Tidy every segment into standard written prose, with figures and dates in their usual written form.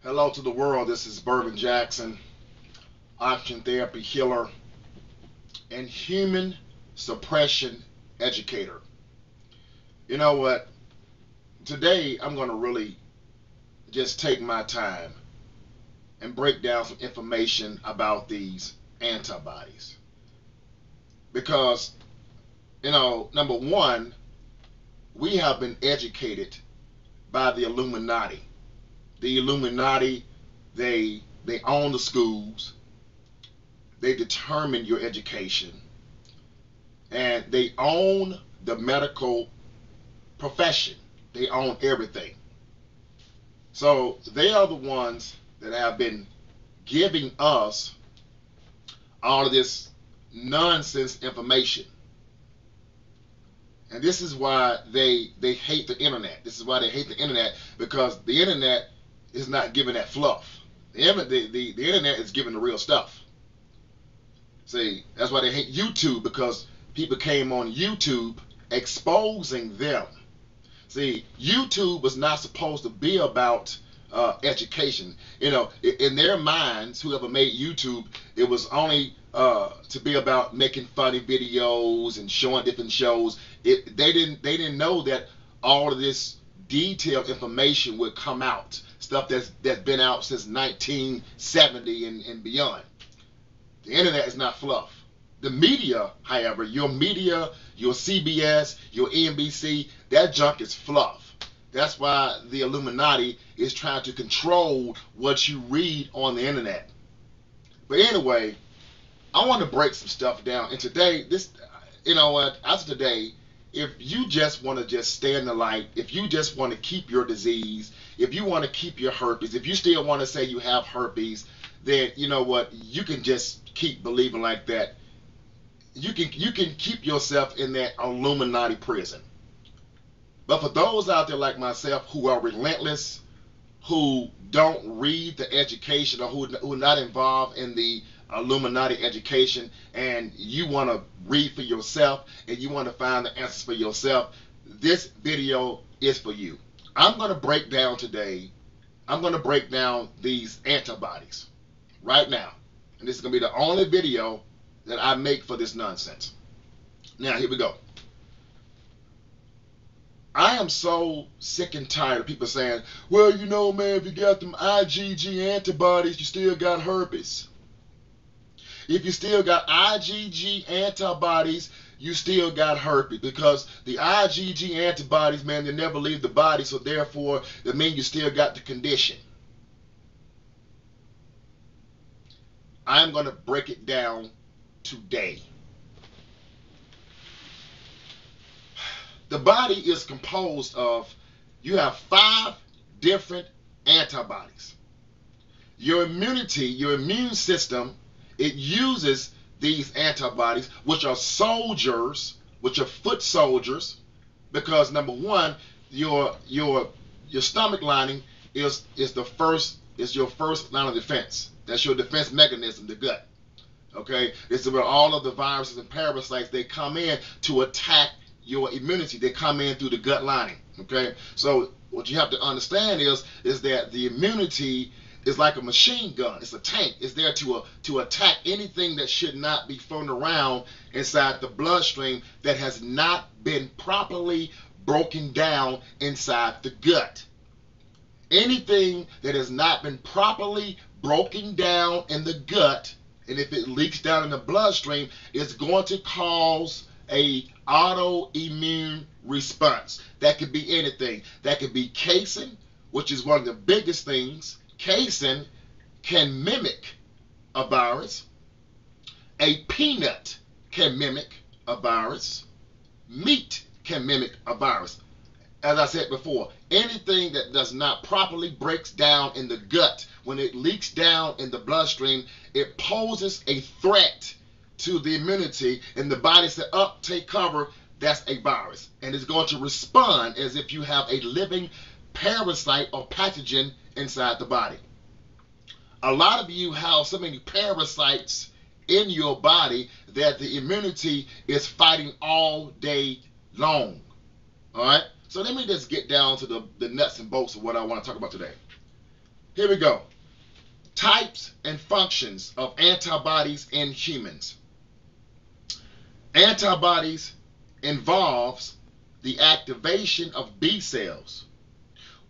Hello to the world. This is Bourbon Jackson, oxygen therapy healer and human suppression educator. You know what? Today I'm going to really just take my time and break down some information about these antibodies. Because, number one, we have been educated by the Illuminati. The Illuminati, they own the schools, they determine your education, and they own the medical profession. They own everything. So they are the ones that have been giving us all of this nonsense information. And this is why they hate the internet. This is why they hate the internet, because the internet is not giving that fluff. The internet is giving the real stuff. See, that's why they hate YouTube, because people came on YouTube exposing them. See, YouTube was not supposed to be about education. In their minds, whoever made YouTube, it was only to be about making funny videos and showing different shows. They didn't know that all of this detailed information would come out. Stuff that's been out since 1970 and beyond. The internet is not fluff. The media, however, your media, your CBS, your NBC, that junk is fluff. That's why the Illuminati is trying to control what you read on the internet. But anyway, I want to break some stuff down. And today, as of today, if you just want to just stay in the light, if you just want to keep your disease, if you want to keep your herpes, if you still want to say you have herpes, then you know what, you can just keep believing like that. You can keep yourself in that Illuminati prison. But for those out there like myself who are relentless, who don't read the education, or who are not involved in the Illuminati education, and you want to read for yourself and you want to find the answers for yourself, this video is for you. I'm going to break down these antibodies right now. And this is going to be the only video that I make for this nonsense. Now, here we go. I am so sick and tired of people saying, well, man, if you got them IgG antibodies, you still got herpes. If you still got IgG antibodies, you still got herpes, because the IgG antibodies, man, they never leave the body, so therefore, that means you still got the condition. I'm going to break it down today. The body is composed of, you have 5 different antibodies. Your immunity, your immune system, it uses these antibodies, which are soldiers, which are foot soldiers, because number one, your stomach lining is your first line of defense. That's your defense mechanism, the gut. Okay, this is where all of the viruses and parasites, they come in to attack your immunity. They come in through the gut lining. Okay, so what you have to understand is that the immunity is like a machine gun. It's a tank. It's there to attack anything that should not be thrown around inside the bloodstream that has not been properly broken down inside the gut. Anything that has not been properly broken down in the gut, and if it leaks down in the bloodstream, it's going to cause a autoimmune response. That could be anything. That could be casein, which is one of the biggest things. Casein can mimic a virus. A peanut can mimic a virus. Meat can mimic a virus. As I said before, anything that does not properly breaks down in the gut, when it leaks down in the bloodstream, it poses a threat to the immunity, and the body said, up, take cover, that's a virus. And it's going to respond as if you have a living parasite or pathogen inside the body. A lot of you have so many parasites in your body that the immunity is fighting all day long. All right? So let me just get down to the nuts and bolts of what I want to talk about today. Here we go. Types and functions of antibodies in humans. Antibodies involves the activation of B cells,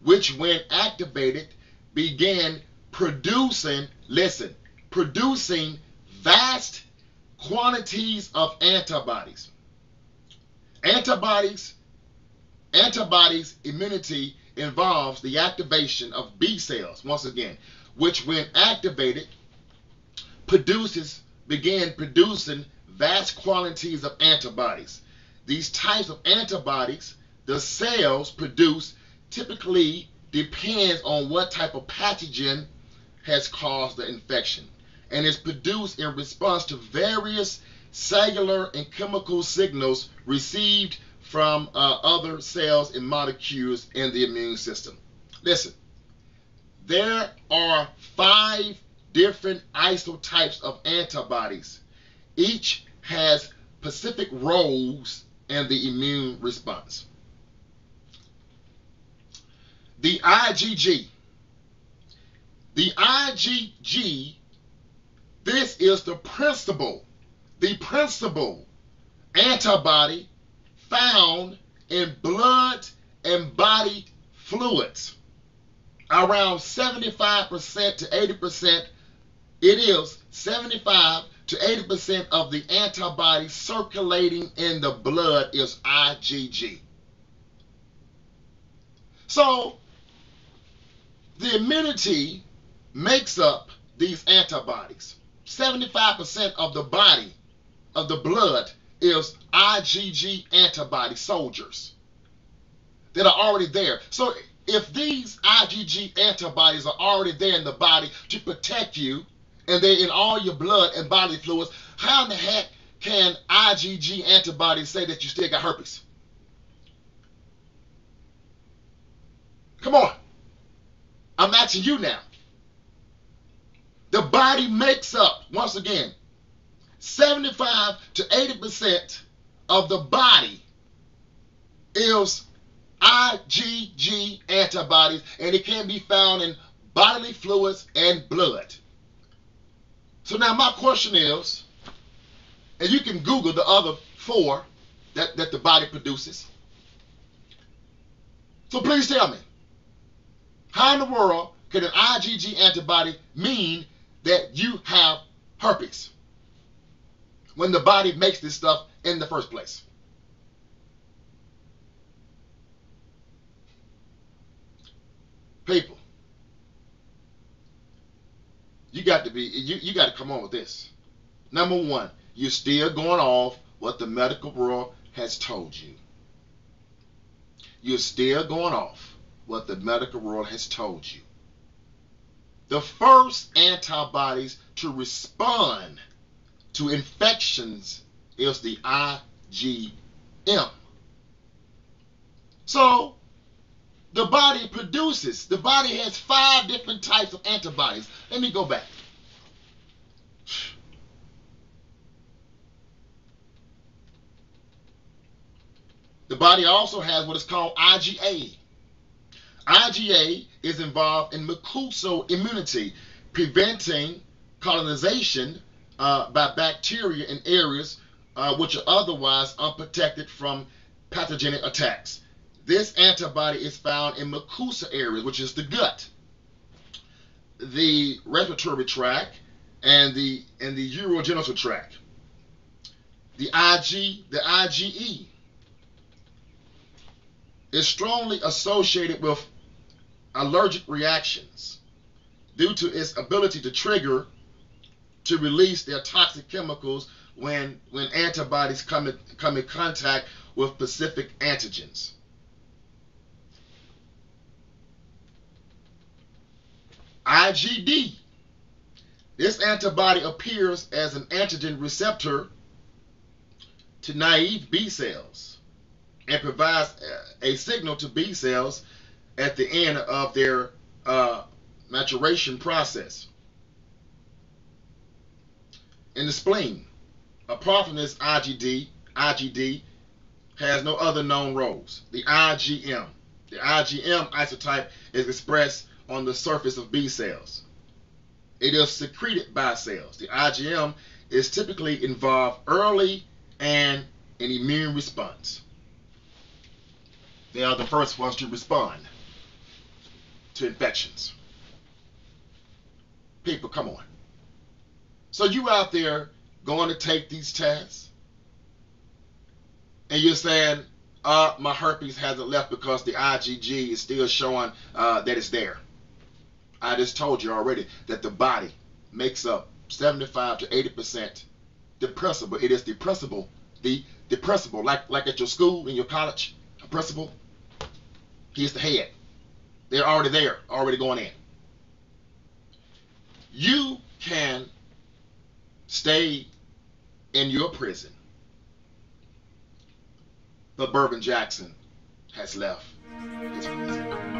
which when activated began producing, listen, producing vast quantities of antibodies. Antibodies immunity involves the activation of B cells, once again, which when activated began producing vast quantities of antibodies. These types of antibodies the cells produce typically depends on what type of pathogen has caused the infection, and is produced in response to various cellular and chemical signals received from other cells and molecules in the immune system. Listen, there are 5 different isotypes of antibodies. Each has specific roles in the immune response. The IgG. The IgG, this is the principal antibody found in blood and body fluids. Around 75% to 80%, it is 75 to 80% of the antibodies circulating in the blood is IgG. So the immunity makes up these antibodies. 75% of the body, of the blood, is IgG antibody soldiers that are already there. So if these IgG antibodies are already there in the body to protect you, and they're in all your blood and bodily fluids, how in the heck can IgG antibodies say that you still got herpes? Come on. I'm asking you now. The body makes up, once again, 75 to 80% of the body is IgG antibodies, and it can be found in bodily fluids and blood. So now my question is, and you can Google the other 4 that the body produces. So please tell me, how in the world can an IgG antibody mean that you have herpes when the body makes this stuff in the first place? People, you got to come on with this. Number 1, you're still going off what the medical world has told you. You're still going off what the medical world has told you. The first antibodies to respond to infections is the IgM. So the body has 5 different types of antibodies. Let me go back. The body also has what is called IgA. IgA is involved in mucosal immunity, preventing colonization by bacteria in areas which are otherwise unprotected from pathogenic attacks. This antibody is found in mucosal areas, which is the gut, the respiratory tract, and the urogenital tract. The IgE is strongly associated with allergic reactions due to its ability to release their toxic chemicals when antibodies come in contact with specific antigens. IgD. This antibody appears as an antigen receptor to naive B cells and provides a signal to B cells at the end of their maturation process. In the spleen, apart from this IgD has no other known roles. The IgM isotype is expressed on the surface of B cells. It is secreted by cells. The IgM is typically involved early and in immune response. They are the first ones to respond to infections. People, come on. So you out there going to take these tests, and you're saying, my herpes hasn't left because the IgG is still showing that it's there. I just told you already that the body makes up 75 to 80% depressible. It is depressible. The depressible, like at your school, in your college, a principal, he's the head. They're already there, already going in. You can stay in your prison, but Bourbon Jackson has left his prison.